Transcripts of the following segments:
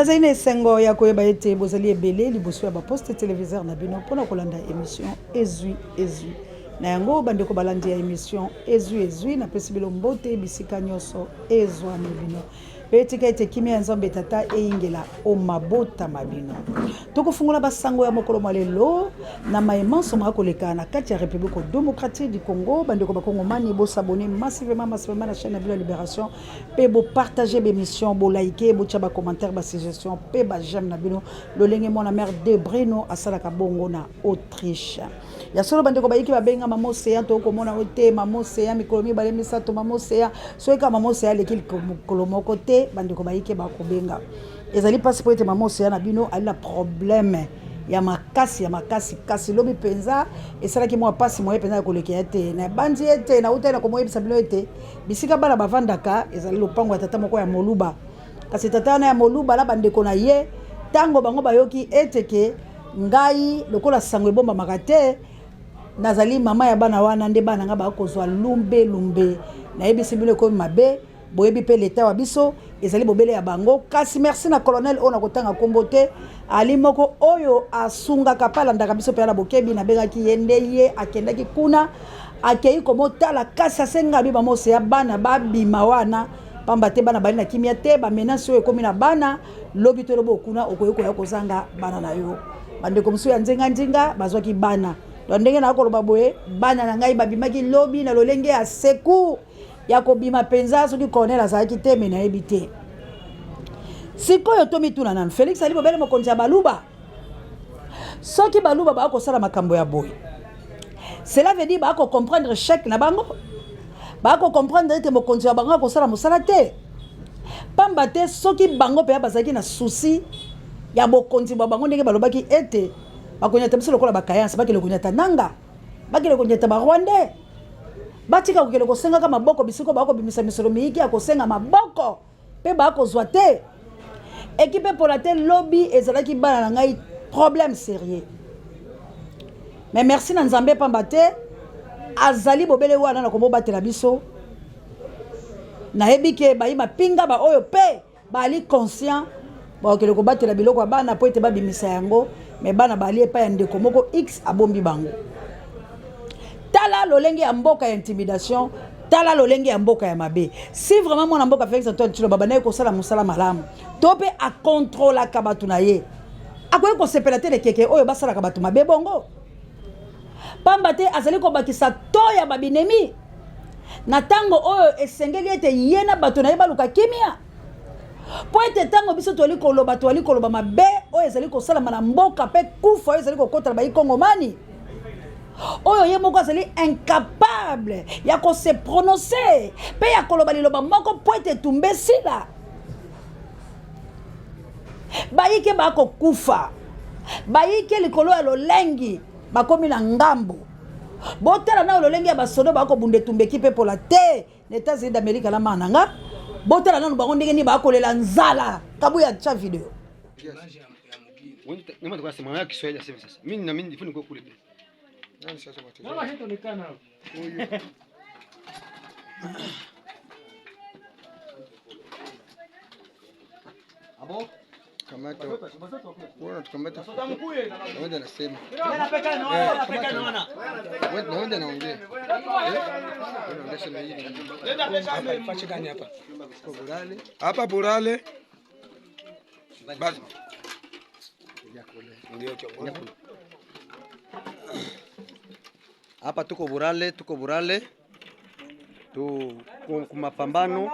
Nazaine sengo ya koyeba ete bozali ebele liboso ya ba poste téléviseur na bino pona kolanda émission ezui na yango bandeko balandi ya émission ezui na pesi bilo mbote bisika nyonso ezwa na bino etika ete kimia nzambe tata eingela o mabota mabino tokufungula basango ya mokolo malelo na maemanso makoleka na kati ya République démocratique du Congo bandeko bakongomani bo s'abonner massivement na chaîne de la Libération pe bo partager l'émission bo liker bo tchaba commentaire ba suggestion pe ba j'aime na bino lolenge mona mère de Breno asalaka bongo na Autriche ya solo bandeko bayiki babenga mamo seya to komona ote mamo seya mikolomi bale misato mamo seya soeka mamo seya lekili kolomoko te bandeko bayiki bakobenga ezali pasi po ete mamo seya na bino ali na problème ya makasi kasi lobi penza esalaki mwa pasi moye penza koleka ete na bandi ete na uta na komoyebisa bino ete bisika bana bavandaka ezali lopango ya tata moko ya Moluba kasi tata na ya Moluba la bandeko na ye tango bango bayoki eteke ngai lokola sango ebomba makate nazali mama ya bana wana nde bana nga bakozwa lumbe na yebisi bino ko mabe boyebi pe leta wa biso ezali bobele ya bango kasi merci na colonel ona kotanga kombote ali moko oyo asunga kapala ndaka biso pe na bokebi na bengaki yende ye akendaki kuna akei komotala kasi asenga biba mose ya bana babima wana pamba te bana bali na kimia te ba menace oyo komi na bana lobi to lobo kuna okoyoko ya kozanga bana na yo bande komsu ya nzinga bazwaki bana ndenge na koloba boye bana na ngai babimaki lobi na lolenge ya seku ya kobima penza soki colonel azalaki te me nayebi te sikoyo tomituna na Félix ali bobele mokonzi ya baluba soki baluba bakosala makambo ya boye cela veut dire bako comprendre chèque na bango bako comprendre ete mokonzi ya bango akosala mosala te pamba te soki bango pe bazalaki na souci ya bokonzi ba bango ndenge balobaki ete bakonyata biso lokola bakayansa bakele konyata nanga bakele konyata ba Rwandais batika kokele kosenga ka maboko bisiko bako bimisa misolo miyiki ya kosenga maboko pe bako zwa te équipe pour la telle lobby ezalaki bana na ngai problème sérieux mais merci na nzambe pamba te azali bobele wana na kombo batela biso na ebike bayi mapinga ba oyo pe bali conscient bakele ko batela biloko ya bana po ete babimisa yango mais bana bali epa ya ndeko moko X abombi bango tala lolenge ya mboka ya intimidation tala lolenge ya mboka ya mabe si vraiment mwana mboka Félix Antoine Tshilombo baba naye kosala musala malamu to pe a contrôler ka batu na ye akoye kosepela te lekeke oyo basala ka batu mabe bongo pamba te azali kobakisa to ya babinemi na tango oyo esengeli ete ye na batu na ye baluka kimia po ete tango biso toali koloba mabe oyo ezali kosalama na mboka pe kufa oyo ezali kokotala bayi kongomani oyo ye moko azali incapable ya ko se prononcer pe ya koloba liloba moko po ete tumbesila bayike bako kufa bayike likolo ya lolengi bakomi na ngambo botala na lolengi ya basodo bako bunde tumbeki pe pola te na États-Unis d'Amérique la mananga botala na bango ndenge ni bakolela nzala kabu ya cha video Nima tukwa sema ya Kiswahili aseme sasa. Mimi na mimi ndifuni kwa kule. Nani sasa watu? Mama hito nikana hapo. Abo? Kamata. Bora tukamata. Naenda nasema. Tena peka naona, peka naona. Wewe naenda naongea. Naongea sema hivi. Hapa ifache gani hapa? Kwa Burale. Hapa Burale. Basi. Ndio chakula. Hapa tuko Burale tu kumapambano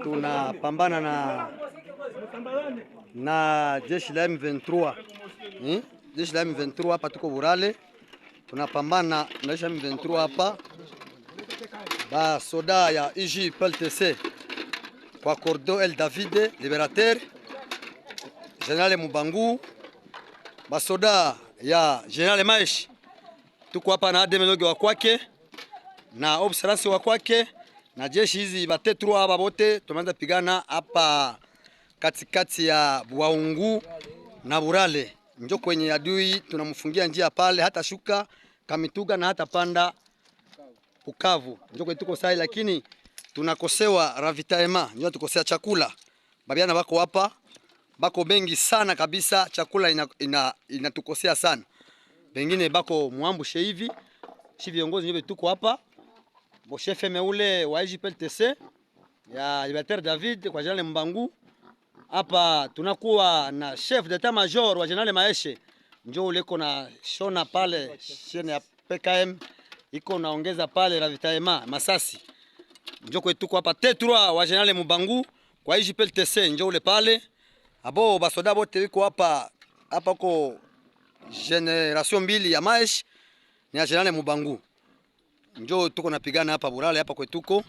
tunapambana na jeshi la M23 jeshi la M23 hapa tuko Burale tunapambana na jeshi la M23 hapa ba soda ya IJ PLTC kwa Cordo El David Liberateur General Mubangu ba soda ya General Maish tuko hapa na ademeloge wa kwake na observation wa kwake na jeshi hizi batetru hapa bote tumeanza pigana hapa katikati ya Bwaungu na Burale njo kwenye adui tunamfungia njia pale hata shuka Kamituga na hata panda Bukavu njo kwetu tuko sai lakini tunakosewa ravitaema njo tukosea chakula babiana bako hapa bako bengi sana kabisa, chakula inatukosea sana. Pengine bako muambushe hivi, si viongozi nyobe tuko hapa. Bo chef meule wa IJPLTC ya Libertaire David kwa General Mbangu. Hapa tunakuwa na chef d'état major wa General Maeshe. Njoo uleko na shona pale shene ya PKM iko naongeza pale ravitaillement Masasi. Njoo kwetu tuko hapa T3 wa General Mbangu kwa IJPLTC njoo ule pale. Abo basoda bote wiko hapa ko generation mbili ya Maeshe ni ya General Mbangu. Njoo tuko napigana hapa Burale hapa kwetuko.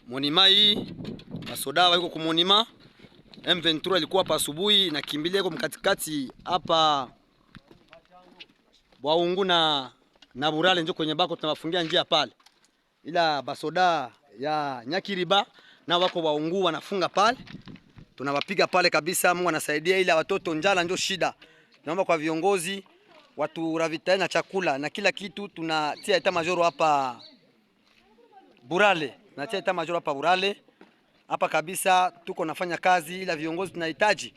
Monima hii basoda wako ku monima. M23 ilikuwa hapa asubuhi na kimbilia iko mkatikati hapa Bwaungu na Burale njoo kwenye bako tunawafungia njia pale. Ila basoda ya Nyakiriba na wako Bwaungu wanafunga pale. Tunawapiga pale kabisa, Mungu anasaidia, ila watoto njala njoo shida. Naomba kwa viongozi watu ravitae na chakula na kila kitu. Tunatia eta majoro hapa Burale. Natia eta majoro hapa Burale. Hapa kabisa tuko nafanya kazi, ila viongozi tunahitaji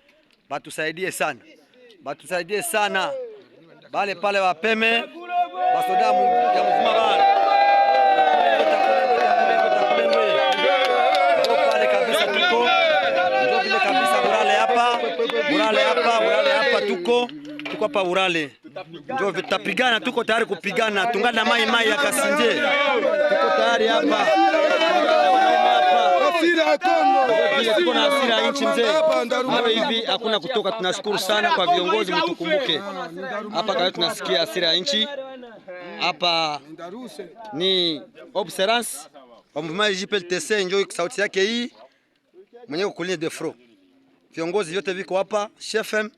batusaidie sana. Batusaidie sana. Bale pale wapeme basoda ya mvuma bale. Pale kabisa tuko. Ndio vile kabisa Burale hapa. Burale hapa tuko hapa Burale. Ndio vitapigana, tuko tayari kupigana. Tungana mai ya Kasindie. Tuko tayari hapa. Tuko na hasira ya nchi mzee. Hapo hivi hakuna kutoka. Tunashukuru sana kwa viongozi, mtukumbuke. Hapa kama tunasikia hasira ya nchi. Hapa ni observance wa mouvement IJPLTC njoo sauti yake hii. Mwenyewe kulia de front. Viongozi yote viko hapa, chef M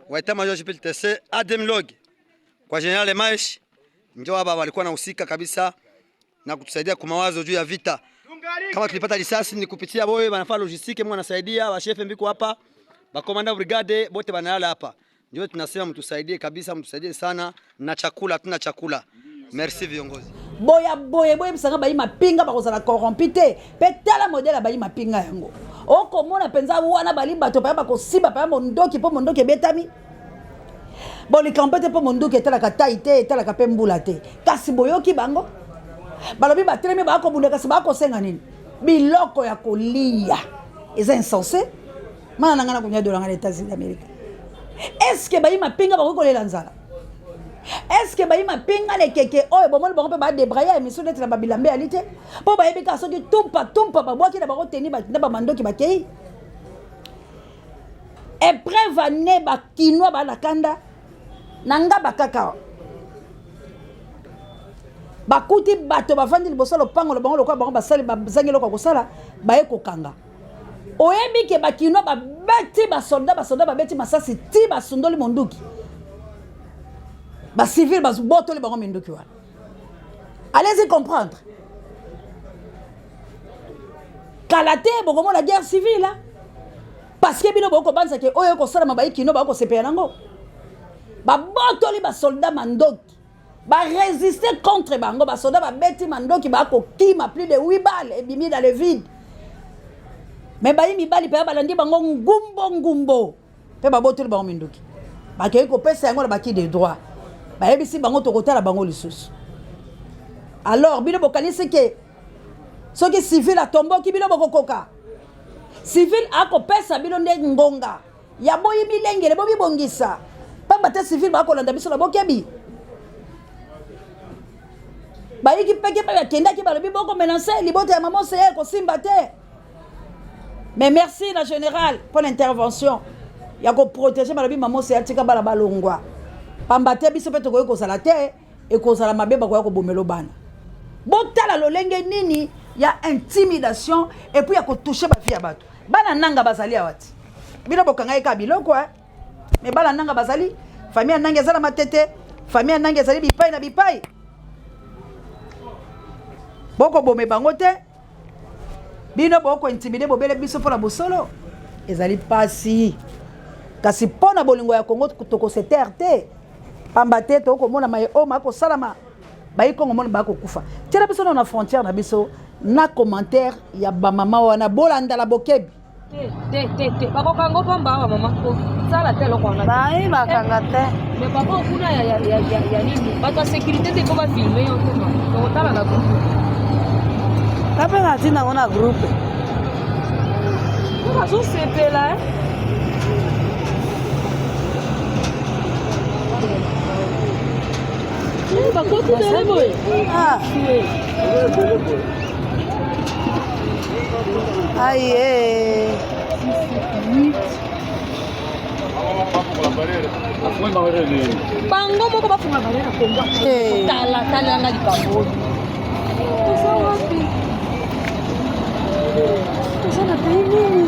wa état major IJPLTC Adem Log kwa General Maeshe njoo hapa walikuwa nahusika kabisa na kutusaidia kwa mawazo juu ya vita. Kama tulipata risasi ni kupitia boye banafanya logistique, Mungu anasaidia, wa chef mbiko hapa, ba komanda brigade bote banalala hapa. Ndio tunasema mtusaidie kabisa, mtusaidie sana na chakula, tuna chakula. Merci viongozi. Boya bisanga bayi mapinga bakozala corrompite. Petala modela bayi mapinga yango. Oko mona penza wana bali bato pa ko siba pa mondoki po mondoki betami. Boli kampete po mondoki etala ka taite etala ka pembula te. Kasi boyoki bango. Balobi batreme ba ko bunda kasi ba ko senga nini. Biloko ya kolia. Eza insensé. Mana ngana kunya dola ngana États-Unis d'Amérique. Est-ce que bayi mapinga ba ko lela nzala? Est-ce que bayi mapinga le keke oyo bomoni bango pe ba débrayer émission d'être la babilambe alite? Po bayi bika soki tumpa ba boaki na ba ko teni ba na ba mandoki ba kei. Épreuve ne ba kinwa ba nakanda nanga bakaka. Bakuti bato bafandi liboso lopango lo bango lokwa bango basali bazangi lokwa kosala baye kokanga. Oyebi ke bakino ba beti ba soldat ba beti masasi ti ba sundoli monduki. Ba civil ba boto le bango monduki wana. Allez-y comprendre. Kalate bokomo la guerre civile là. Parce que bino boko banza ke oyo ko sala mabayi kino ba ko sepea nango. Ba boto li ba soldat mandoki. Ba résister contre bango ba soda ba beti mandoki ba ko kima plus de 8 balles et bimi dans le vide. Mais ba yimi bali pe ba landi bango ngumbo pe ba botoli bango mindoki. Ba ke ko pesa yango ba ki de droit. Ba yebisi bango to kotala bango lisusu. Alors bino bokanisi ke soki civil a tombo ki bino bokokoka. Civil a ko pesa bino nde ngonga. Ya boyi milengele bo bibongisa. Pa bata civil ba ko landa biso la bokebi. Baiki peke pa kenda ki balobi boko menacer libote ya maman c'est ko simba te. Mais merci la générale pour l'intervention. Ya ko protéger balobi maman c'est atika bala balongwa. Pambate biso pe to ko sala te e ko sala mabeba ko bomelo bana. Botala lolenge nini ya intimidation et puis ya ko toucher ba vie ya bato. Bana nanga bazali awati. Bino bokanga eka biloko mais bana nanga bazali famille nanga ezala matete, famille nanga ezali bipai na bipai. Boko bome bango te bino boko intimider bobele biso pour la bosolo ezali pasi kasi pona bolingo ya Congo toko se terre pamba te to ko mona mai o mako salama bayi Congo mona bako kufa tela biso na frontière na biso na commentaire ya ba mama wana bolanda la bokebi Te. Bakokango pamba mama ko. Sala te loko na. Bai bakanga te. Mais papa kuna ya nini? Bato sécurité te ko ba filmer yo te ma. Ko tala na ko. Kape na tina ona groupe. Ko zo sepe la. Bakoto tele boy. Ah. Aïe. Bango moko bafunga barera kongo. Tala nga likambo. Esa wapi? Esa na nini?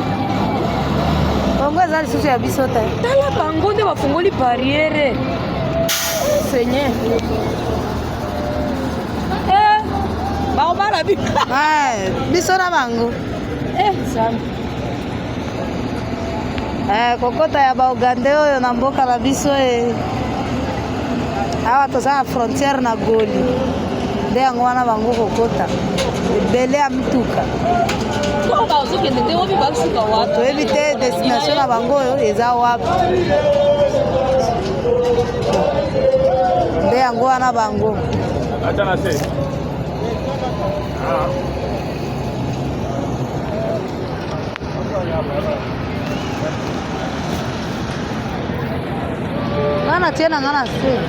Bongo ezali susu ya biso te. Tala bango nde bafungoli barriere. Seigneur. Baobara bi. Biso na bango. Sana. Kokota ya baogande oyo na mboka na biso awa toza na frontière na Goli. Nde yango wana bango kokota. Ebele ya mituka. Toyebi te destination na bango oyo eza wapi. Nde yango wana bango. Ngana tena ngana se.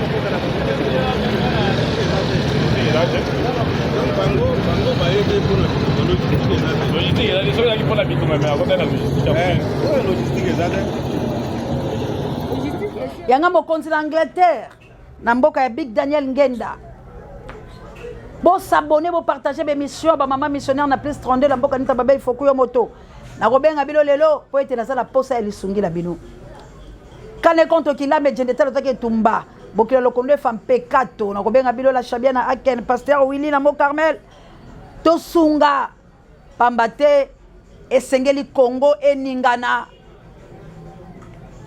Yanga mokonzi na Angleterre na mboka ya Big Daniel Ngenda. Bo s'abonner, bo partager mes missions, ba maman missionnaire na plus 32 la mboka nita baba ifoku yo moto. Na robenga bilo lelo po ete na sala posa ya lisungi la bino. Kane konto kila me jendeta lo take tumba. Bokilo lo kondo fam pekato na robenga bilo la chabia na Aken pasteur Willy na Mont Carmel. To sunga pambate esengeli Congo eningana.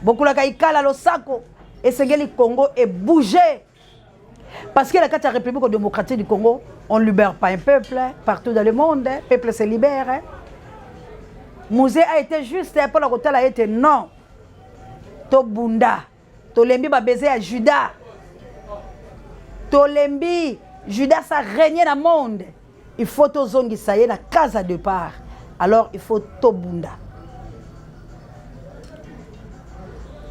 Bokula ka ikala lo sako esengeli Congo et bouger. Parce que la République démocratique du Congo, on ne libère pas un peuple partout dans le monde. Le peuple se libère. Musée a été juste pour la côté a été non. Tobunda. Tolembi va baiser à Judas. Tolembi, Judas a régné dans le monde. Il faut to zongi ça y est la case à départ. Alors il faut Tobunda.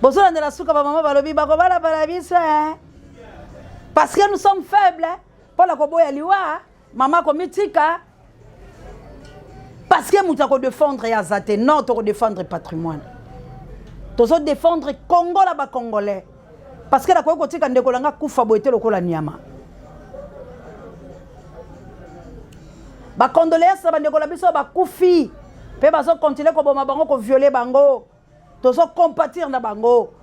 Bonsoir de la souka maman balobi bakobala balabiso hein. Parce que nous sommes faibles, pour la kobo ya liwa, maman komitika. Parce que nous devons défendre Yazate, non, nous défendre le patrimoine. Nous devons défendre le Congo là-bas congolais. Parce que la kobo kotika ndekolanga kufa boete lokola nyama. Ba condoléances ba ndekola biso ba kufi. Pe bazo continuer ko boma bango ko violer bango. Nous devons compatir na bango.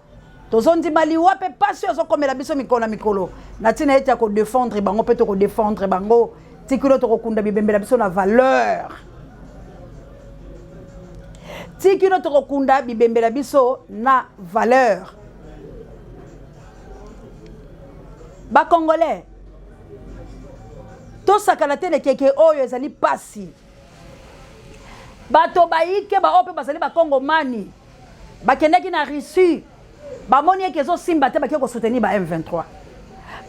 Tozondi maliwa pe passion so komela biso mikolo na mikolo. Natina eti ko défendre bango pe to ko défendre bango. Tikilo to kunda bibembela biso na valeur. Tikilo to kunda bibembela biso na valeur. Ba congolais. To sakala tene keke oyo ezali pasi. Bato baike ba ope bazali ba kongomani. Ba kendaki na Russie. Bamoni ekezo simba te bakeko soutenir ba M23.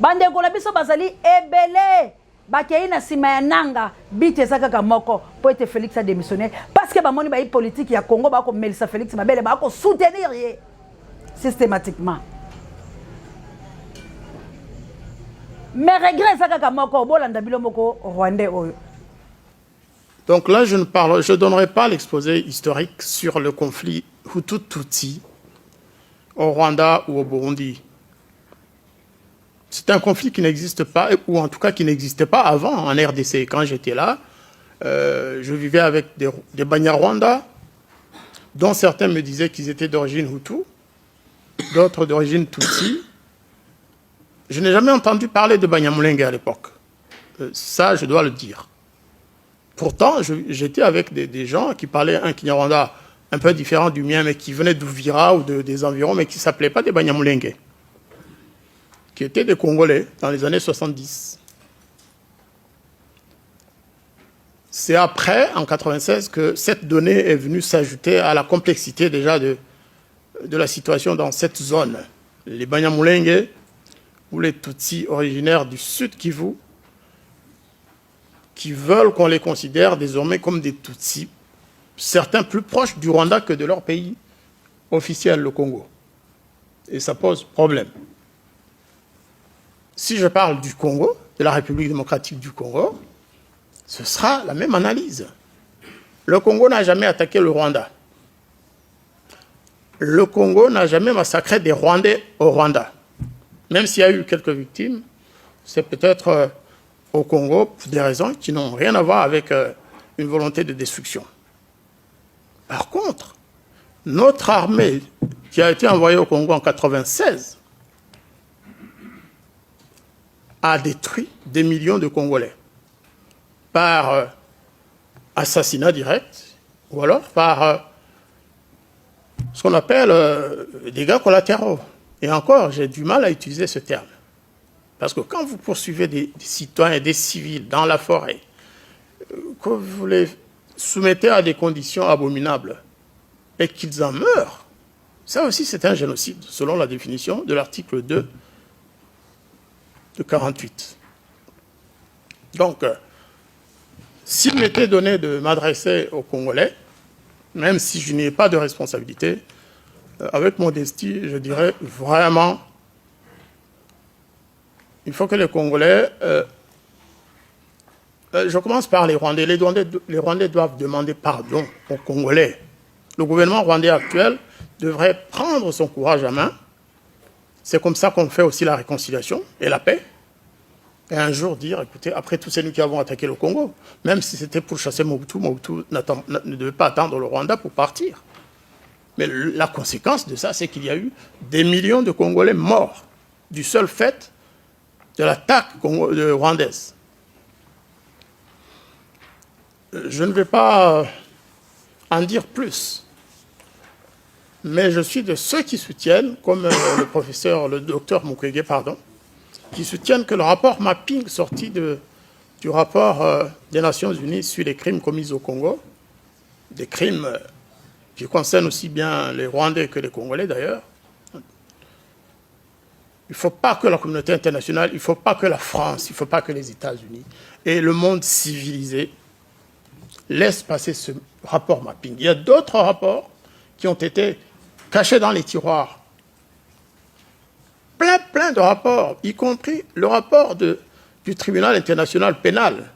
Bande ko la biso bazali ebele bakei na sima ya nanga bite zakaka moko po ete Félix a démissionné parce que bamoni ba politique ya Congo ba ko Melissa Félix mabele ba ko soutenir ye systématiquement. Mais regret zakaka moko bolanda bilo moko rwandais oyo. Donc là je ne donnerai pas l'exposé historique sur le conflit Hutu-Tutsi au Rwanda ou au Burundi. C'est un conflit qui n'existe pas, ou en tout cas qui n'existait pas avant en RDC. Quand j'étais là, je vivais avec des Banyarwanda, dont certains me disaient qu'ils étaient d'origine Hutu, d'autres d'origine Tutsi. Je n'ai jamais entendu parler de Banyamulenge à l'époque. Ça, je dois le dire. Pourtant, j'étais avec des gens qui parlaient un Kinyarwanda un peu différent du mien, mais qui venaient d'Ouvira ou des environs, mais qui ne s'appelaient pas des Banyamulenge, qui étaient des Congolais dans les années 70. C'est après, en 1996, que cette donnée est venue s'ajouter à la complexité déjà de la situation dans cette zone. Les Banyamulenge ou les Tutsis originaires du sud Kivu, qui veulent qu'on les considère désormais comme des Tutsis, certains plus proches du Rwanda que de leur pays officiel, le Congo. Et ça pose problème. Si je parle du Congo, de la République démocratique du Congo, ce sera la même analyse. Le Congo n'a jamais attaqué le Rwanda. Le Congo n'a jamais massacré des Rwandais au Rwanda. Même s'il y a eu quelques victimes, c'est peut-être au Congo pour des raisons qui n'ont rien à voir avec une volonté de destruction. Par contre, notre armée qui a été envoyée au Congo en 1996 a détruit des millions de Congolais par assassinat direct ou alors par ce qu'on appelle dégâts collatéraux. Et encore, j'ai du mal à utiliser ce terme. Parce que quand vous poursuivez des citoyens et des civils dans la forêt, que vous les soumettez à des conditions abominables et qu'ils en meurent, ça aussi c'est un génocide, selon la définition de l'article 2 de 1948. Donc, s'il m'était donné de m'adresser aux Congolais, même si je n'ai pas de responsabilité, avec modestie, je dirais vraiment, il faut que les Congolais, je commence par les Rwandais. Les Rwandais doivent demander pardon aux Congolais. Le gouvernement rwandais actuel devrait prendre son courage à main. C'est comme ça qu'on fait aussi la réconciliation et la paix. Et un jour dire, écoutez, après tout, c'est nous qui avons attaqué le Congo. Même si c'était pour chasser Mobutu, Mobutu ne devait pas attendre le Rwanda pour partir. Mais la conséquence de ça, c'est qu'il y a eu des millions de Congolais morts du seul fait de l'attaque rwandaise. Je ne vais pas en dire plus, mais je suis de ceux qui soutiennent, comme le docteur Mukwege, qui soutiennent que le rapport mapping sorti du rapport des Nations Unies sur les crimes commis au Congo, des crimes qui concernent aussi bien les Rwandais que les Congolais d'ailleurs, il ne faut pas que la communauté internationale, il ne faut pas que la France, il ne faut pas que les États-Unis et le monde civilisé laissent passer ce rapport mapping. Il y a d'autres rapports qui ont été cachés dans les tiroirs. Plein de rapports, y compris le rapport du tribunal international pénal.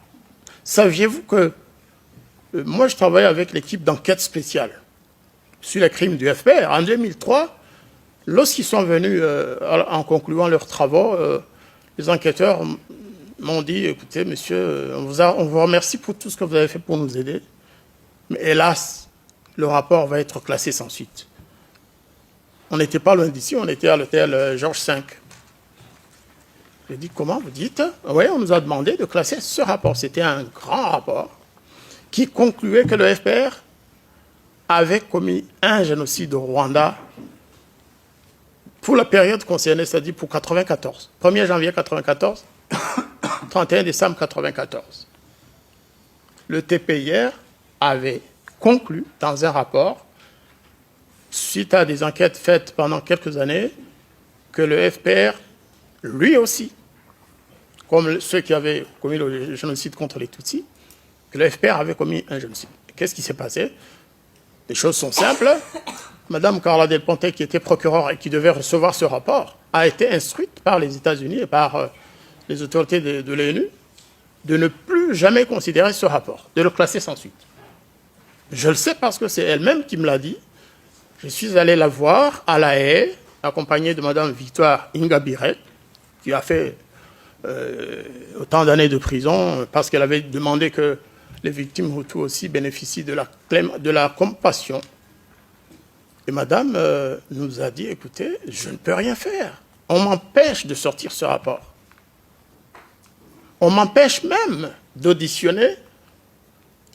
Saviez-vous que moi je travaille avec l'équipe d'enquête spéciale sur les crimes du FPR. En 2003, lorsqu'ils sont venus en concluant leurs travaux, les enquêteurs m'ont dit, écoutez, monsieur, on vous remercie pour tout ce que vous avez fait pour nous aider, mais hélas, le rapport va être classé sans suite. On n'était pas loin d'ici, on était à l'hôtel Georges V. J'ai dit, comment vous dites? Oui, on nous a demandé de classer ce rapport. C'était un grand rapport qui concluait que le FPR avait commis un génocide au Rwanda pour la période concernée, c'est-à-dire pour 1994. 1er janvier 1994, 31 décembre 1994. Le TPIR avait conclu dans un rapport, suite à des enquêtes faites pendant quelques années, que le FPR, lui aussi, comme ceux qui avaient commis le génocide contre les Tutsis, que le FPR avait commis un génocide. Qu'est-ce qui s'est passé? Les choses sont simples. Madame Carla Del Ponte, qui était procureure et qui devait recevoir ce rapport, a été instruite par les États-Unis et par les autorités de l'ONU de ne plus jamais considérer ce rapport, de le classer sans suite. Je le sais parce que c'est elle-même qui me l'a dit. Je suis allé la voir à La Haye, accompagnée de Madame Victoire Ingabire, qui a fait autant d'années de prison parce qu'elle avait demandé que les victimes Hutus aussi bénéficient de la compassion. Et Madame nous a dit, écoutez, je ne peux rien faire. On m'empêche de sortir ce rapport. On m'empêche même d'auditionner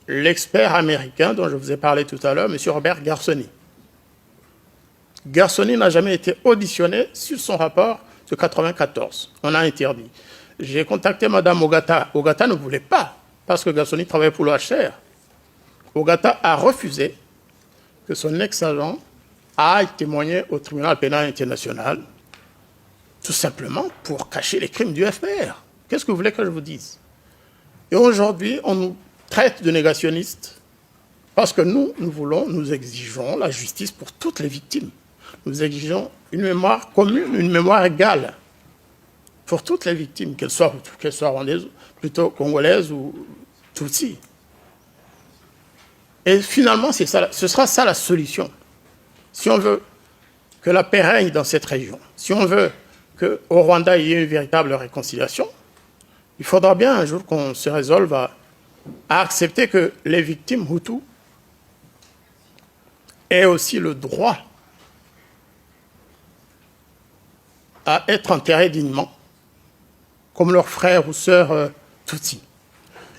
l'expert américain dont je vous ai parlé tout à l'heure, M. Robert Garsoni. Garsoni n'a jamais été auditionné sur son rapport de 1994. On a interdit. J'ai contacté Mme Ogata. Ogata ne voulait pas, parce que Gassoni travaillait pour le HCR. Ogata a refusé que son ex-agent aille témoigner au tribunal pénal international, tout simplement pour cacher les crimes du FPR. Qu'est-ce que vous voulez que je vous dise? Et aujourd'hui, on nous traite de négationnistes parce que nous exigeons la justice pour toutes les victimes. Nous exigeons une mémoire commune, une mémoire égale pour toutes les victimes, qu'elles soient rwandaises, plutôt congolaises ou tutsis. Et finalement, ce sera ça la solution. Si on veut que la paix règne dans cette région, si on veut qu'au Rwanda il y ait une véritable réconciliation, il faudra bien un jour qu'on se résolve à accepter que les victimes Hutus aient aussi le droit à être enterrés dignement, comme leurs frères ou sœurs Tutsis.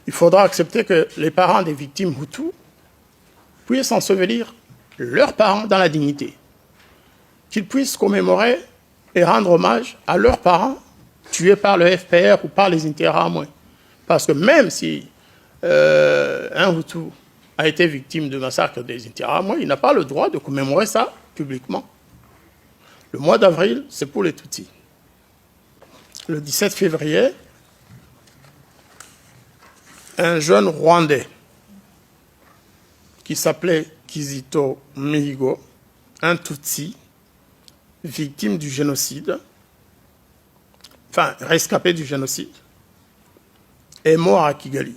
Il faudra accepter que les parents des victimes Hutus puissent ensevelir leurs parents dans la dignité, qu'ils puissent commémorer et rendre hommage à leurs parents tués par le FPR ou par les Interahamwe. Parce que même si un Hutu a été victime de massacre des Interahamwe, il n'a pas le droit de commémorer ça publiquement. Le mois d'avril, c'est pour les Tutsis. Le 17 février, un jeune Rwandais qui s'appelait Kizito Mihigo, un Tutsi, victime du génocide, enfin rescapé du génocide, est mort à Kigali.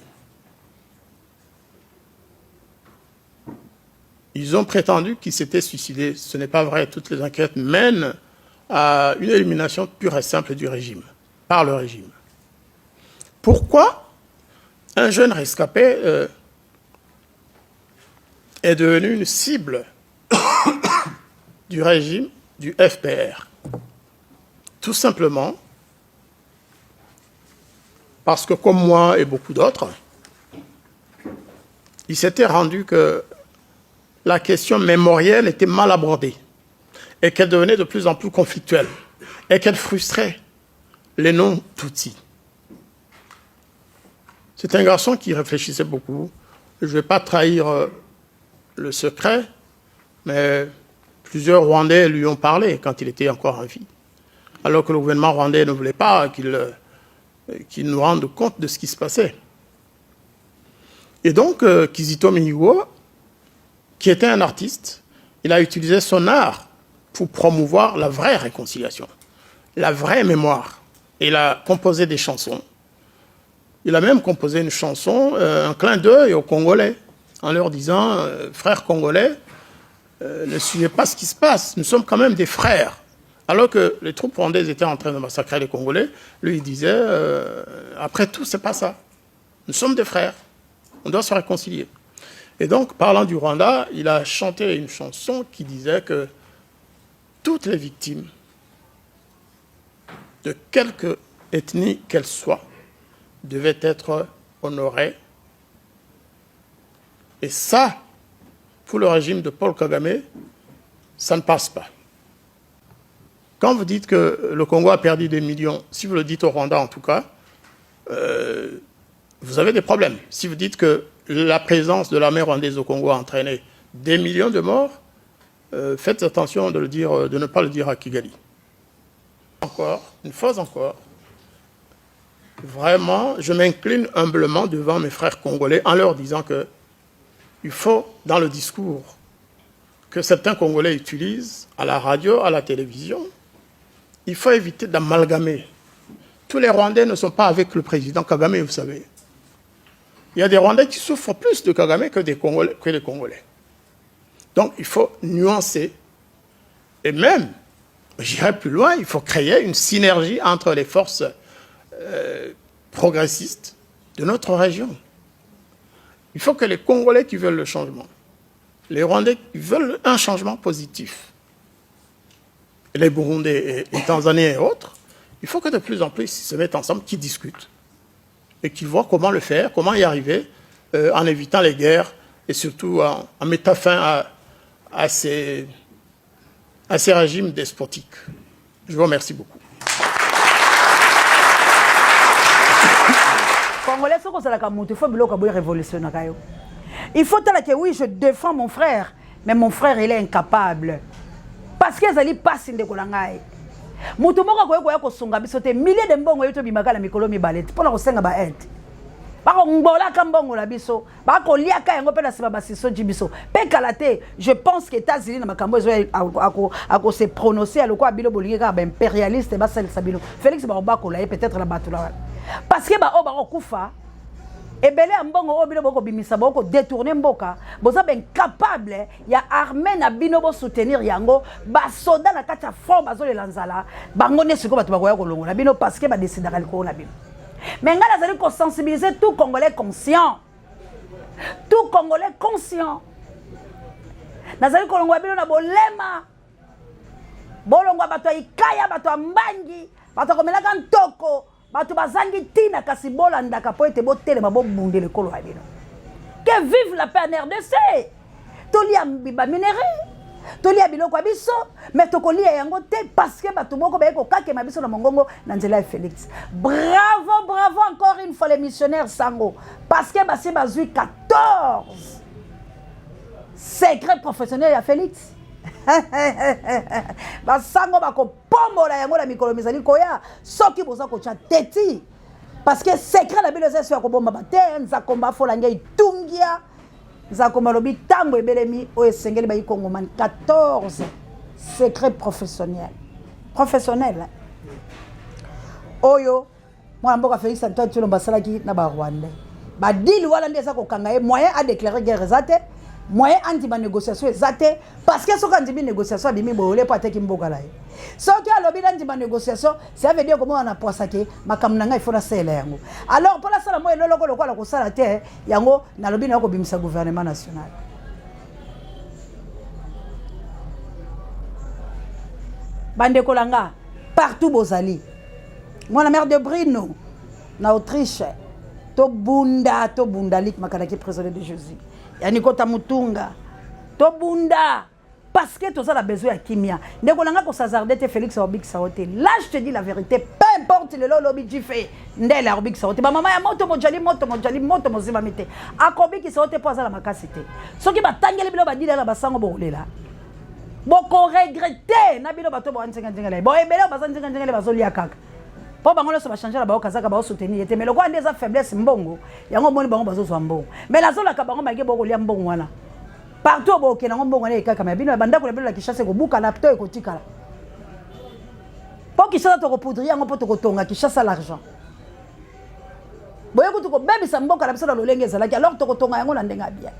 Ils ont prétendu qu'il s'était suicidé. Ce n'est pas vrai. Toutes les enquêtes mènent à une élimination pure et simple du régime, par le régime. Pourquoi un jeune rescapé est devenu une cible du régime du FPR? Tout simplement parce que, comme moi et beaucoup d'autres, il s'était rendu que la question mémorielle était mal abordée et qu'elle devenait de plus en plus conflictuelle et qu'elle frustrait les non-Tutsis. C'est un garçon qui réfléchissait beaucoup. Je ne vais pas trahir le secret, mais plusieurs Rwandais lui ont parlé quand il était encore en vie, alors que le gouvernement rwandais ne voulait pas qu'il nous rende compte de ce qui se passait. Et donc, Kizito Mihigo, qui était un artiste, il a utilisé son art pour promouvoir la vraie réconciliation, la vraie mémoire. Il a composé des chansons. Il a même composé une chanson, un clin d'œil aux Congolais, en leur disant « Frères congolais, ne suivez pas ce qui se passe, nous sommes quand même des frères ». Alors que les troupes rwandaises étaient en train de massacrer les Congolais, lui il disait « Après tout, c'est pas ça. Nous sommes des frères, on doit se réconcilier ». Et donc, parlant du Rwanda, il a chanté une chanson qui disait que toutes les victimes, de quelque ethnie qu'elles soient, devaient être honorées. Et ça, pour le régime de Paul Kagame, ça ne passe pas. Quand vous dites que le Congo a perdu des millions, si vous le dites au Rwanda en tout cas, vous avez des problèmes. Si vous dites que la présence de l'armée rwandaise au Congo a entraîné des millions de morts, faites attention de ne pas le dire à Kigali. Encore, une fois encore, vraiment, je m'incline humblement devant mes frères congolais en leur disant qu'il faut, dans le discours que certains Congolais utilisent, à la radio, à la télévision, il faut éviter d'amalgamer. Tous les Rwandais ne sont pas avec le président Kagame, vous savez. Il y a des Rwandais qui souffrent plus de Kagame que les Congolais. Donc, il faut nuancer. Et même, j'irai plus loin, il faut créer une synergie entre les forces progressistes de notre région. Il faut que les Congolais qui veulent le changement, les Rwandais qui veulent un changement positif, et les Burundais et Tanzaniens et autres, il faut que de plus en plus ils se mettent ensemble, qu'ils discutent et qu'ils voient comment le faire, comment y arriver en évitant les guerres et surtout en mettant fin à ces régimes despotiques. Je vous remercie beaucoup. Congolais, soko ça la kamutu, il faut biloko boy révolutionner kayo. Il faut tala que oui, je défends mon frère, mais mon frère il est incapable. Parce que zali passe ndeko na ngai. Mutu moko ko ko sunga biso te milliers de mbongo yoto bimaka na mikolo mibalete pona ko senga ba aide. Bako ngbola ka mbongo la biso, bako liaka yango pe na sima basiso jibiso. Pe kalate, je pense que États-Unis na makambo ezo ako se prononcer aloko abilo bolinga ka ba impérialiste ba sel sabilo. Félix Barobako la peut-être la batula. Parce que ba o ba kufa ebele ambongo obilo boko bimisa boko détourner mboka, boza ben capable ya armée na bino bo soutenir yango, ba soda na kati ya forme azo le lanzala, bango ne siko batu bakoya kolongola bino parce que ba décider ko na bino. Mais nga nazali ko sensibiliser tout Congolais conscient. Tout Congolais conscient. Nazali ko longwa bino na bolema. Bolongwa bato ikaya bato ambangi, bato komelaka ntoko. Bato bazangi tina kasi bolandaka po ete botelema bobundele kolo ya bino. Que vive la paix en RDC. Tolia biba minéré. Tolia biloko biso, mais tokolia yango te parce que bato moko ba ko kakema biso na mongongo na nzela Félix. Bravo, bravo encore une fois les missionnaires Sango parce que basi bazui 14 secrets professionnels à Félix. Basango bako pombola yango la mikolo mizali koya soki boza ko tcha teti parce que secret la bilo zeso ko bomba bate nza komba fola ngai tungia nza komba lobi tambo ebelemi o esengeli ba ikongo man 14 secrets professionnels oyo mwana mboka Félix Antoine Tshilombo basalaki na ba Rwanda ba dili wala ndeza ko kanga moyen à déclarer guerre zate moyen anti ba négociation zate parce que soka ndimi négociation bimi bolé pa teki mboka la soki alobi anti ba négociation ça veut dire comment on a poisake makamna ngai fona sela yango alors pour la sala mo eloko lokwa la ko sala te yango na lobi na ko bimisa gouvernement national bande kolanga partout bozali moi la mère de Brino na Autriche to bunda lik makanaki prisonnier de Jésus yani kota mutunga to bunda parce que tous ça la besoin à kimia ndeko nanga ko sazarder te Félix Obik Saoté là je te dis la vérité peu importe le lobby du fait ndela Obik Saoté ba mama ya moto mojali mozima mite akobi ki Saoté po za la makasité soki batangeli bilo badila la basango bolela boko regretter na bilo bato bo antinga ndingala bo ebele bazantinga ndingala bazolia kaka po bango loso ba changer la ba okazaka ba soutenir ete mais le quoi des faiblesse mbongo yango moni bango bazo zo mbongo mais la zola ka bango mage boko lia mbongo wana partout bo ke na mbongo na ekaka mais bino banda ko la Kishasa ko buka na to ekotikala po Kishasa to ko poudrier yango po to ko tonga Kishasa l'argent boye ko to ko bebisa mboka la biso na lolenge ezalaki alors to ko tonga yango na ndenga bien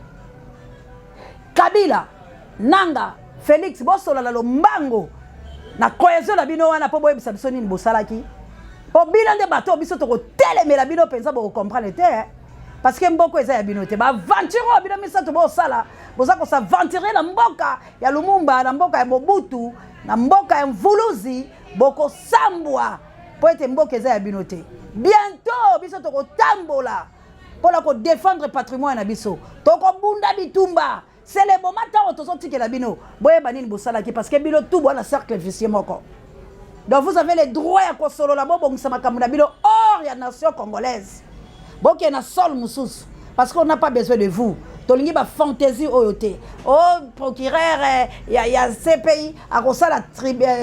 Kabila Nanga Félix bosola la lombango na cohésion la bino wana po boye bisa biso nini bosalaki po bino nde bato biso to ko telemela bino penza bo comprendre te parce que mboko eza ya bino te ba aventure bino misato bo sala boza ko s'aventurer na mboka ya Lumumba na mboka ya Mobutu na mboka ya Mvuluzi boko sambwa po ete mboka eza ya bino te bientôt biso to ko tambola pour la ko défendre patrimoine na biso to ko bunda bitumba c'est le moment où tous ont tiqué la bino boye banini bosalaki parce que bino tout bon cercle vicieux moko. Donc vous avez le droit à consolo la bobo ngisa makamuna bino hors ya nation congolaise. Boké na sol mususu parce qu'on n'a pas besoin de vous. Tolingi ba fantaisie oyote. Oh procureur ya CPI à kosala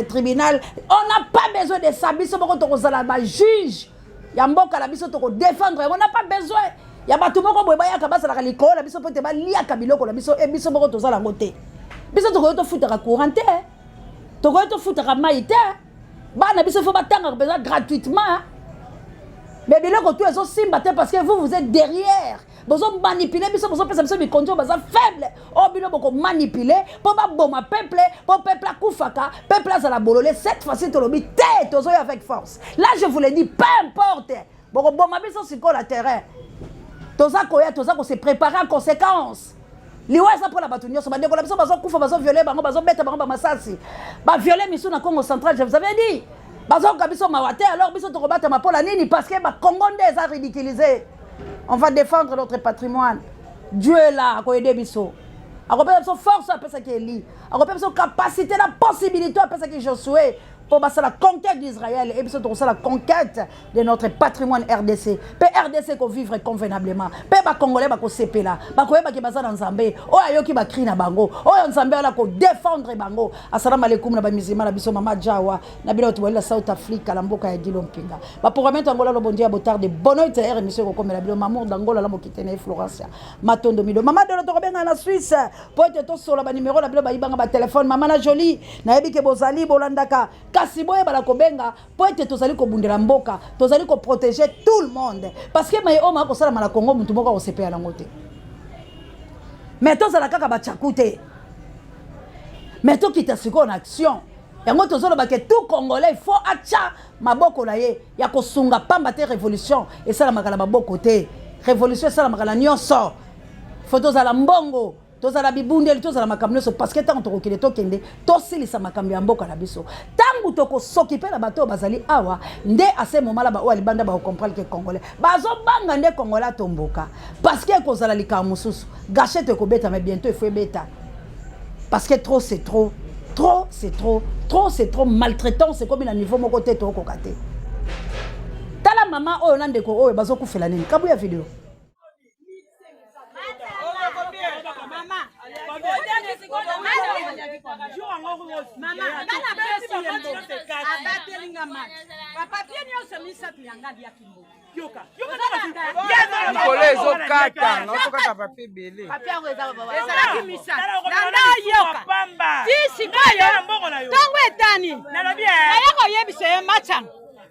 tribunal, on n'a pas besoin de ça biso boko to kosala ba juge. Ya mboka la biso to ko défendre, on n'a pas besoin. Ya batu moko boye baya kabasa la likolo la biso pote ba lia kabiloko la biso e biso boko to sala ngote. Biso to ko to futaka couranté. To ko to futaka maïté. Bana biso faut batanga besoin gratuitement. Mais biloko tout ezo simba te parce que vous êtes derrière. Bozo manipuler biso bozo pesa biso bikonjo baza faible. O bino boko manipuler pour ba boma peuple, pour peuple akufaka, peuple za la bololé cette fois-ci to lobi té tozo avec force. Là je vous le dis peu importe. Boko boma biso sur le terrain. Toza koya toza ko se préparer en conséquence. Liwa ça pour la batunyo so ba ndeko la biso bazo kufa bazo violer bango bazo beta bango ba masasi. Ba violer misu na Congo central, je vous avais dit. Bazo ka biso mawate alors biso to ko bata mapola nini parce que ba Congo ndé za ridiculisé. On va défendre notre patrimoine. Dieu est là à aider biso. A ko biso force a pesa ki eli. A ko biso capacité la possibilité a pesa ki Josué. pour la conquête d'Israël et puis la conquête de notre patrimoine RDC. Pe RDC ko vivre convenablement. Pe ba Congolais ba ko sepela, ba ko yeba ki baza na Nzambe. O ayo ki ba cri na bango. O Nzambe ala ko défendre bango. Assalamu alaikum na ba musulman na biso mama Jawa na bilo to la South Africa la mboka ya Dilo Mpinga. Ba pour mettre Angola lo bondia botar de bonoite émission ko komela bilo mamour d'Angola la mokite na Florence. Matondo mido. Mama de to benga na Suisse. Po ete to solo ba numéro la bilo ba ibanga ba téléphone mama na jolie na yebi ke bozali bolandaka. Si boye bala kobenga po ete tozali ko bundela mboka tozali ko protéger tout le monde parce que maye oma ko sala mala Congo mutu moko ko sepela ngote mais tozala kaka ba tchakute mais to kita siko en action yango tozolo ba ke tout Congolais faut acha maboko na ye ya ko sunga pamba te révolution et sala makala maboko te révolution sala makala nyonso faut tozala mbongo tozala bibundeli tozala makambo nyonso parce que tant tokokende tokende tosilisa makambo ya mboka na biso tangu tokosokipe na bato bazali awa nde ase momala ba oyo libanda ba comprendre que Congolais bazobanga nde Congolais tomboka parce que kozala likambo mosusu gâchette ekobeta mais bientôt il faut beta parce que trop c'est trop trop c'est trop trop c'est trop maltraitant c'est comme na niveau moko te tokoka te tala mama oyo na ndeko oyo bazokufela nini kabuya video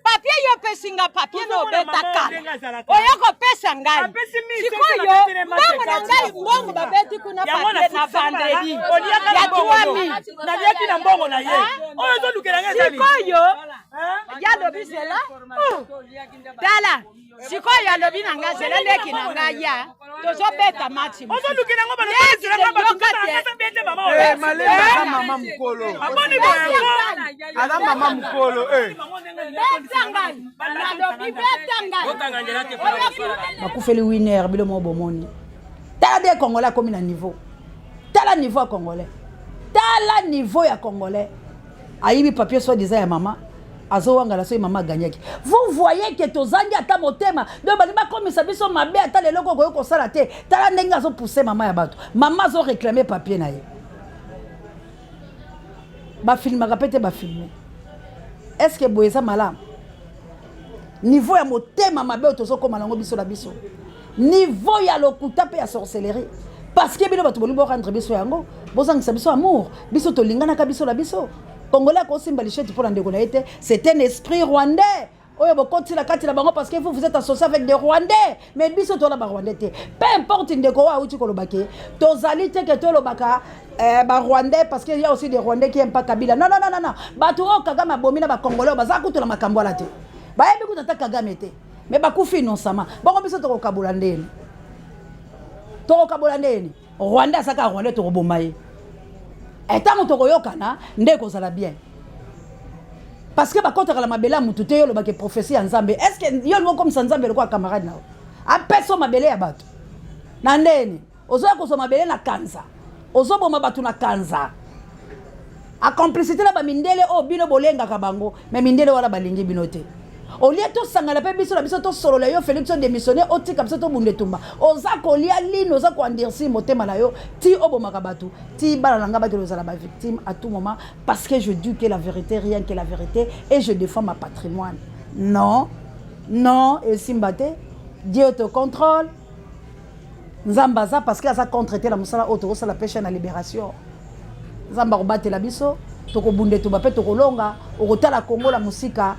papier yo pesinga papier no betaka oyo ko pesa ngai sikoyo mbongo na ngai mbongo babeti kuna papier na vendredi ya 3000 na yaki na mbongo na ye oyo zo lukela ngai sikoyo ya lobi zela dala sikoyo ya lobi na ngai zela leki na ngai ya tozo beta match ozo lukela ngo bana zela nga ba kasa bete mama eh malemba mama mukolo amoni bongo ala mama mukolo bakufeli winner bilo mo bomoni tala de Congolais comme na niveau tala niveau Congolais tala niveau ya Congolais ayibi papier soit disant ya maman azo wanga la so maman gagnaki vous voyez que tozangi ata motema do bali ba komisa biso mabe ata lelo ko ko sala te tala ndenge azo pousser maman ya bato maman azo réclamer papier na ye ba filma répéter ba filmer est-ce que boyeza malam niveau ya motema mabe tozo koma nango biso la biso niveau ya lokuta pe ya sorcellerie parce que bino bato bolimbo rendre biso yango bozangisa biso amour biso tolingana ka biso la biso Congolais ko simba lichette pour ndeko na été c'est un esprit rwandais oyo bokoti la kati la bango parce que vous êtes associé avec des Rwandais mais biso to la ba Rwandais te peu importe ndeko wa uti ko lobake tozali te ke to lobaka ba Rwandais parce qu'il y a aussi des Rwandais qui aiment pas Kabila non bato o Kagame bomina ba Congolais baza kutu la makambo la te ba yebi kutata Kagame te mais ba kufi non sama bango biso to ko kabula ndeni Rwanda saka Rwandais to bomaye etango to koyokana ndeko zala bien parce que bakota kala mabela mutu te yo lo bake prophétie ya Nzambe est-ce que yo no comme ça Nzambe le kwa camarade na a peso mabele ya bato na ndeni ozoya ko so mabele na kanza ozoboma bato na kanza a complicité la ba mindele o bino bolenga ka bango mais mindele wala balingi bino te au lieu to sangala pe biso la biso to solo la yo Félix démissionné otika biso to bunde tumba oza ko lia lino oza ko andirsi motema na yo ti obomaka bato ti bala nga ba ke lozala ba victime à tout moment parce que je dis que la vérité rien que la vérité et je défends ma patrimoine non et simbate Dieu te contrôle Nzambaza parce que ça contre-traiter la musala auto ça la pêche na libération Nzamba robate la biso to ko bunde tumba pe to ko longa o kotala Congo la musika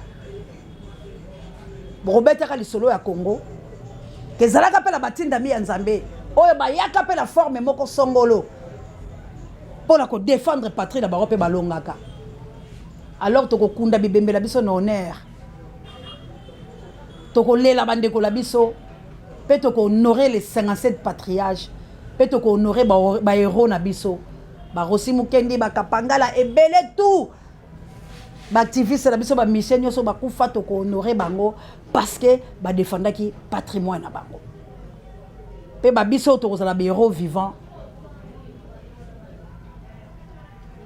Robert ka lisolo ya Congo kezalaka pe la batinda mi ya Nzambe oyo bayaka pe la forme moko songolo pona ko défendre patrie na baro pe balongaka alors to ko kunda bibembe la biso na honneur to ko lela bandeko la biso pe to ko honorer les 57 patriarches pe to ko honorer ba héros na biso ba Rossi Mukendi ba Kapangala ebele tout activiste la biso ba mission nyoso ba kufa to ko honorer bango parce que ba défendaki patrimoine na bango pe ba biso to ko za ba héros vivants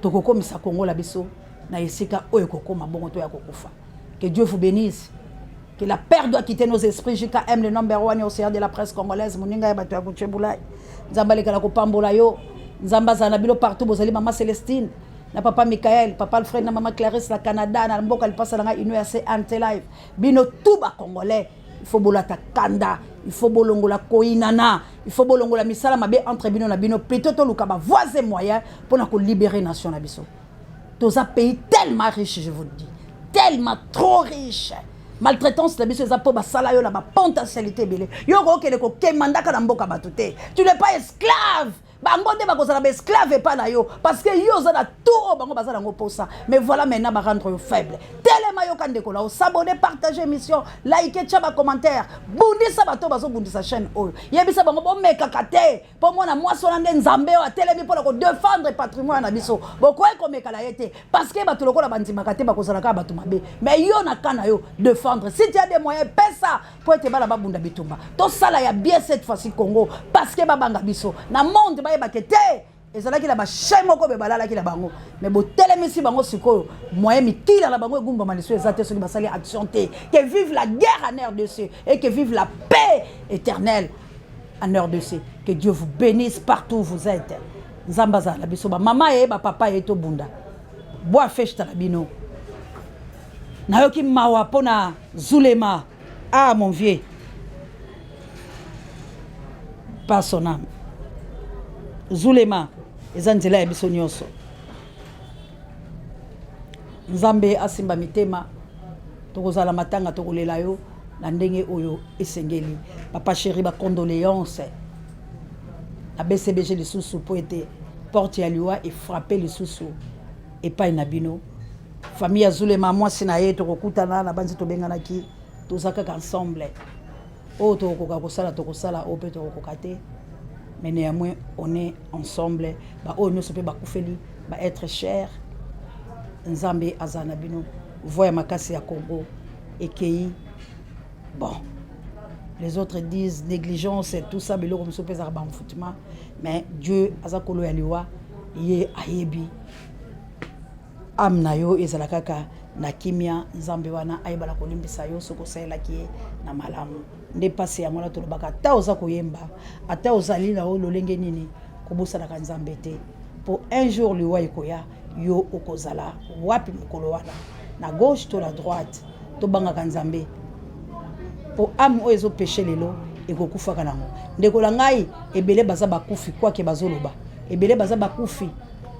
to ko komisa Congo la biso na esika oyo kokoma bongo to ya kokufa. Que Dieu vous bénisse. Que la paix doit quitter nos esprits. JKM, le number 1 au CR de la presse congolaise. Moninga Bato ya Kuchebulai. Nzamba lekala kopambola yo. Nzamba zanabilo partout. Bozali maman Célestine. Na papa Michael, papa Alfred, na maman Clarisse, la Canada, na mboka lipasa langa inu ya se anti-live. Bino tout ba congolais. Il faut bolata kanda. Il faut bolongola koinana. Il faut bolongola misala mabe entre bino na bino. Plutôt to luka ba voisin moyen pour na ko libérer nation na biso. Tous un pays tellement riche, je vous le dis. Tellement trop riche. Maltraitance, la biso eza po basala yo na ba potentialité belé. Yo ko kele ko kemandaka na mboka batute. Tu n'es pas esclave. Bango de bakozala ba esclave pa na yo parce que yo za na tout bango bazala ngo posa. Mais voilà maintenant ba rendre yo faible. Tellement yo kandeko la s'abonner, partager émission, liker, tcha ba commentaire. Bundisa bato bazo bundisa chaîne oyo. Yebisa bango bo meka kate. Po mona moi solande nzambe o telemi po ko défendre patrimoine na biso. Boko e ko meka la yete parce que bato lokola bandima kate bakozala ka bato mabe. Mais yo na kana yo défendre. Si tu as des moyens pesa pour être bala babunda bitumba. To sala ya bien cette fois-ci Congo parce que babanga biso na monde ba bakete ezalaki la ba chaîne moko be balala ki la bango mais bo telemisi bango sikoyo moyen mikila la bango egumba maliso ezate soki basali action te que vive la guerre en RDC et que vive la paix éternelle en RDC. Que Dieu vous bénisse partout où vous êtes. Nzambaza la biso ba mama e ba papa e to bunda boa festa la bino na yoki mawa pona Zulema. Ah mon vieux, pas son âme. Zulema ezanzela ya biso nyonso. Nzambe asimba mitema tokozala matanga tokolela yo na ndenge oyo esengeli. Papa chéri ba condoléances na BCBG lisusu po ete porte ya liwa et frapper lisusu epai na bino. Famille ya Zulema mwasi na ye tokokutana na banzi tobenganaki tozaka ensemble. O tokoka kosala o pe tokoka te. Mais néanmoins, on est ensemble. On ne peut pas être cher. Nzambe Azanabino. Voyez Makasi à Congo. Et Kei. Bon. Les autres disent négligence et tout ça. Mais Dieu, Azakolo Yaliwa, Ye Ayebi. Amnayo Ezalakaka. Na kimia Nzambe wana ayebala kolimbisa yo soko saela ki na malamu nde pasi ya ngona tolobaka ata oza koyemba ata ozali na o lolenge nini kobosala ka Nzambe te pour un jour liwa ikoya yo okozala wapi mokolo wana na gauche to la droite to banga ka Nzambe pour am o ezo péché lelo ekokufa kanango ndekola ngai ebele baza bakufi kwa ke bazoloba ebele baza bakufi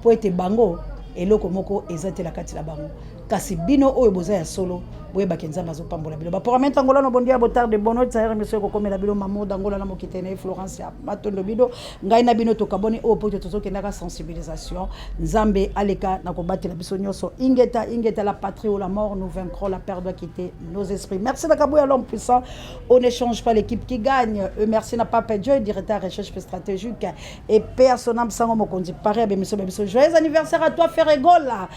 po ete bango eloko moko ezatela kati la bango kasi bino oyo boza ya solo boye bakenza bazo pambola bilo ba pour mettre ngola no bondia botar de bono tsaya monsieur ko komela bilo mamo dangola na mokitene Florence ya matondo bido ngai na bino to kaboni o poto tozo kendaka sensibilisation Nzambe aleka na kobatela biso nyoso ingeta la patrie ou la mort nous vaincrons la peur doit quitter nos esprits. Merci Nakabuya l'homme puissant. On n'échange pas l'équipe qui gagne. Merci na Papa Dieu directeur recherche stratégique et personne sango mokondi pareil monsieur joyeux anniversaire à toi Ferregola.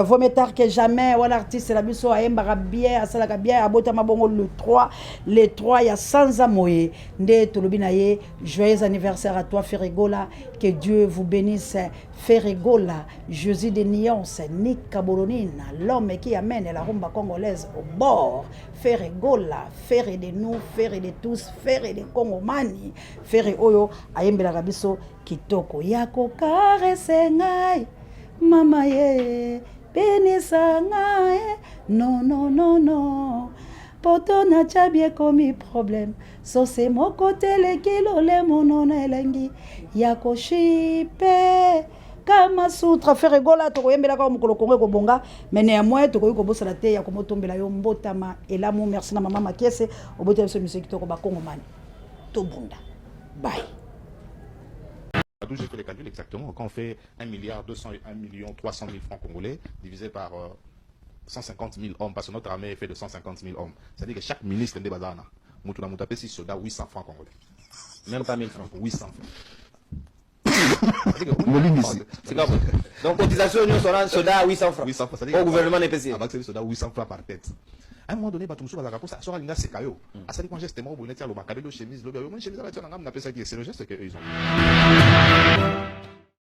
Vaut mieux tard que jamais ou l'artiste la biso aembara bien asalaka bien abota mabongo le 3 il y a sans amoye nde tolobina ye joyeux anniversaire à toi Ferregola, que Dieu vous bénisse Ferregola. Jésus de nuances Nick Kabolonina, l'homme qui amène la rumba congolaise au bord. Ferregola, faire de nous, faire de tous, faire de Congomani, faire oyo ayembela kabiso kitoko yako karese ngai mama ye benisa ngai non poto na chabie komi problème so c'est mon côté le kilo le monono elengi yako shipe kama sutra Ferregola tokoyembela ka mukolo Kongo ko bonga mais néanmoins tokoyi ko bosala te ya ko motombela yo mbotama elamu. Merci na mama Makiese obote biso musique to ko ba Congomani to bunda bye. J'ai fait les calculs exactement. Quand on fait 1 milliard 200 1 million 300 000 francs congolais divisé par 150 000 hommes, parce que notre armée est faite de 150 000 hommes. C'est-à-dire que chaque ministre de Bazana, Moutouna Moutapé, si soldats 800 francs congolais. Même pas 1000 francs. 800 francs. C'est grave. Donc, cotisation, nous serons soldats à 800 francs. 800 francs. Au gouvernement n'est pas si. Avec ces soldats 800 francs par tête. À un moment donné, ça sera un geste caillou. À ça, quand geste mort, vous n'êtes pas le chemise, le chemise, c'est le geste qu'ils ont.